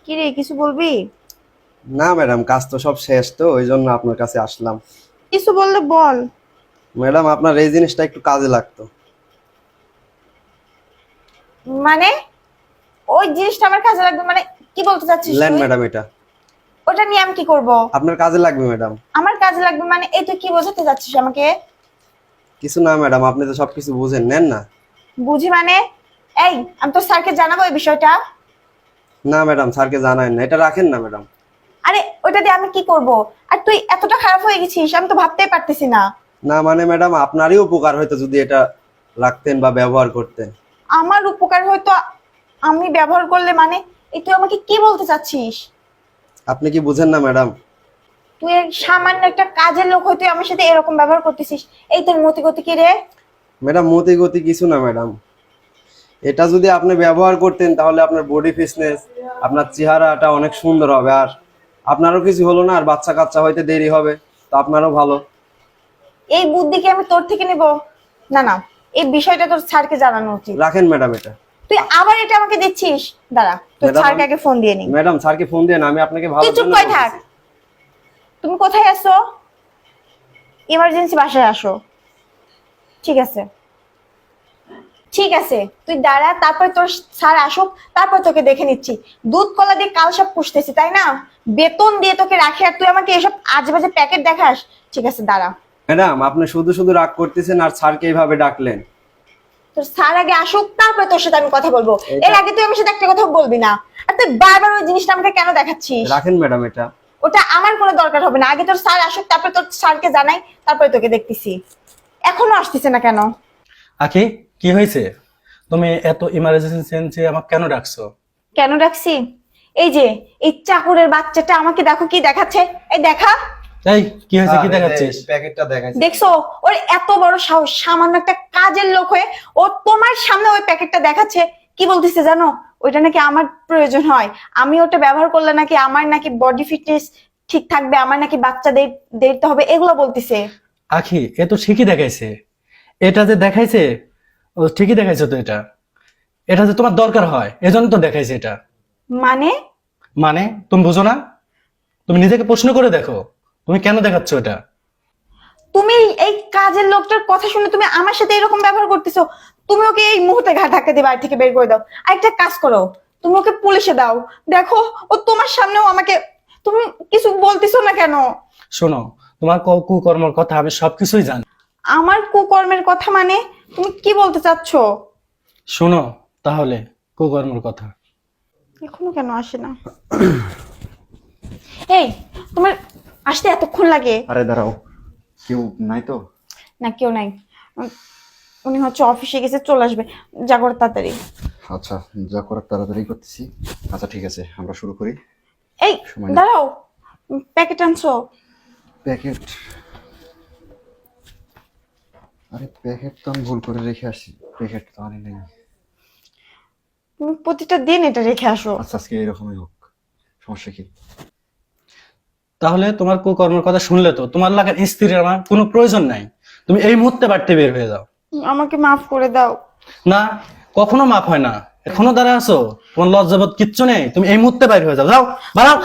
কি রে, কিছু বলবি? না ম্যাডাম, কাজ তো সব শেষ, তো ওই জন্য আপনার কাছে আসলাম। কিছু বললে বল। ম্যাডাম, আপনার এই জিনিসটা একটু কাজে লাগতো। মানে ওই জিনিসটা আমার কাজে লাগবে মানে? কি বলতে চাচ্ছিস লেন তুই? ম্যাডাম, এটা ওটা নিয়ে আমি কি করব? আপনার কাজে লাগবে ম্যাডাম। আমার কাজে লাগবে মানে এই তুই কি বোঝাতে চাচ্ছিস আমাকে? কিছু না ম্যাডাম, আপনি তো সবকিছু বুঝেন, নেন না। বুঝি মানে? এই, আমি তো স্যারকে জানাবো এই বিষয়টা। না ম্যাডাম, স্যারকে জানায়েন না, এটা রাখেন না ম্যাডাম। আরে ওইটা দিয়ে আমি কি করব? আর তুই এতটা খারাপ হয়ে গেছিস আমি তো ভাবতেই পারতেছি না। না মানে ম্যাডাম, আপনারই উপকার হয়তো যদি এটা রাখতেন বা ব্যবহার করতেন। আমার উপকার হয়তো আমি ব্যবহার করলে মানে এই তুই আমাকে কি বলতে চাচ্ছিস? আপনি কি বুঝেন না ম্যাডাম? তুই এক সামান্য একটা কাজের লোক হয়ে তুই আমার সাথে এরকম ব্যবহার করতেছিস। এই তোর মতি গতি কি রে? ম্যাডাম, মতি গতি কিছু না ম্যাডাম। এটা যদি আপনি ব্যবহার করতেন তাহলে আপনার বডি ফিটনেস, আপনার চেহারাটা অনেক সুন্দর হবে, আর আপনারও কিছু হলো না, আর বাচ্চা কাচ্চা হইতে দেরি হবে, তো আপনারও ভালো। এই বুদ্ধি কি আমি তোর থেকে নিব? না না, এই বিষয়টা তোর স্যারকে জানানো উচিত। রাখেন ম্যাডাম এটা। তুই আবার এটা আমাকে দিচ্ছিস? দাঁড়া, তোর ম্যাডাম, স্যারকে আগে ফোন দিয়ে নি। ম্যাডাম স্যারকে ফোন দেন, আমি আপনাকে ভালো তুই চুপ করে থাক। তুমি কোথায় আছো? ইমার্জেন্সি বাসায় আসো। ঠিক আছে, ঠিক আছে, তুই দাঁড়া, তারপর তোর স্যার আসুক, তারপর তোকে দেখে নিচ্ছি। দুধ কলা দিয়ে কাল সব পুষতেছি তাই না? বেতন দিয়ে তোকে রাখি আর তুই আমাকে এসব আজেবাজে প্যাকেট দেখাস? ঠিক আছে দাঁড়া। ম্যাডাম, আপনি শুধু শুধু রাগ করতেছেন আর স্যারকে এইভাবে ডাকলেন। তোর স্যার আগে আসুক, তারপর তোর সাথে আমি কথা বলবো। এটা- এর আগে তুই আমার সাথে একটা কথা বলবি না। আর তুই বারবার ওই জিনিসটা আমাকে কেন দেখাচ্ছিস? রাখেন ম্যাডাম এটা। ওটা আমার কোনো দরকার হবে না। আগে তোর স্যার আসুক, তারপর তোর স্যারকে জানাই, তারপরে তোকে দেখতেছি। এখনো আসতেছে না কেন? আখি, কি হয়েছে? তুমি এত ইমার্জেন্সি আমাকে কেন ডাকছো? কেন রাখছি? এই যে এই চাকরের বাচ্চাটা আমাকে দেখো কি দেখাচ্ছে। এই দেখা, এই কি হয়েছে, কি দেখাচ্ছিস? প্যাকেটটা দেখাইছি। দেখছো? ওর এত বড় সাহস, সামান্য একটা কাজের লোক হয়ে ও তোমার সামনে ওই প্যাকেটটা দেখাচ্ছে। কি বলতেছে জানো? ওইটা নাকি আমার প্রয়োজন হয়, আমি ওটা ব্যবহার করলে নাকি আমার নাকি বডি ফিটনেস ঠিক থাকবে, আমার নাকি বাচ্চা দেখতে হবে, এগুলো বলতিছে। আখি, এ তো ঠিকই দেখাইছে। এটা যে দেখাইছে, ও ঠিকই দেখাইছে তো। এটা এটা যে তোমার দরকার হয় এজন্য তো দেখাইছে এটা। মানে? মানে তুমি বুঝো না? তুমি নিজেকে প্রশ্ন করে দেখো, তুমি কেন দেখাচ্ছ এটা? তুমি এই কাজের লোকটার কথা শুনে তুমি আমার সাথে এরকম ব্যবহার করতেছো। তুমি ওকে এই মুহূর্তে ঘাট ধাক্কা দিয়ে বাড়ি থেকে বের করে দাও। আর একটা কাজ করো, তুমি ওকে পুলিশে দাও। দেখো, ও তোমার সামনেও আমাকে, তুমি কিছু বলতেছো না কেন? শোনো, তোমার কুকর্মর কথা আমি সবকিছুই জানি। আমার কুকর্মের কথা মানে তুমি কি বলতে চাচ্ছো? শোনো তাহলে কুকর্মর কথা। এখনো কেন আসে না? এই, তোমার আসতে এতক্ষণ লাগে? আরে দাঁড়াও, কেউ নাই তো? না, কেউ নাই। উনি হচ্ছে অফিসে গেছে, চলে আসবে। যা করে তাড়াতাড়ি। আচ্ছা, যা করার তাড়াতাড়ি করতেছি। আচ্ছা ঠিক আছে, আমরা শুরু করি। এই সময় নেই। দাঁড়াও, প্যাকেট আনছো? প্যাকেট? আরে প্যাকেট তো আমি ভুল করে রেখে আসছি, প্যাকেট তো আনি নাই। তুমি প্রতিটা দিন এটা রেখে আসো। আচ্ছা আজকে এরকমই হোক, সমস্যা কি? তাহলে তোমার কুকর্মের কথা শুনলে তো তোমার লাগার স্ত্রীর আমার কোনো প্রয়োজন নাই। তুমি এই মুহূর্তে বাড়তে বের হয়ে যাও। আমাকে মাফ করে দাও। না, কখনো মাপ হয় না। এখনো দাঁড়া আছো? তোমার লজ্জাবোধ কিচ্ছু নেই? তুমি এই মুহূর্তে বাইরে হয়ে যাও, যাও, বাড়াও।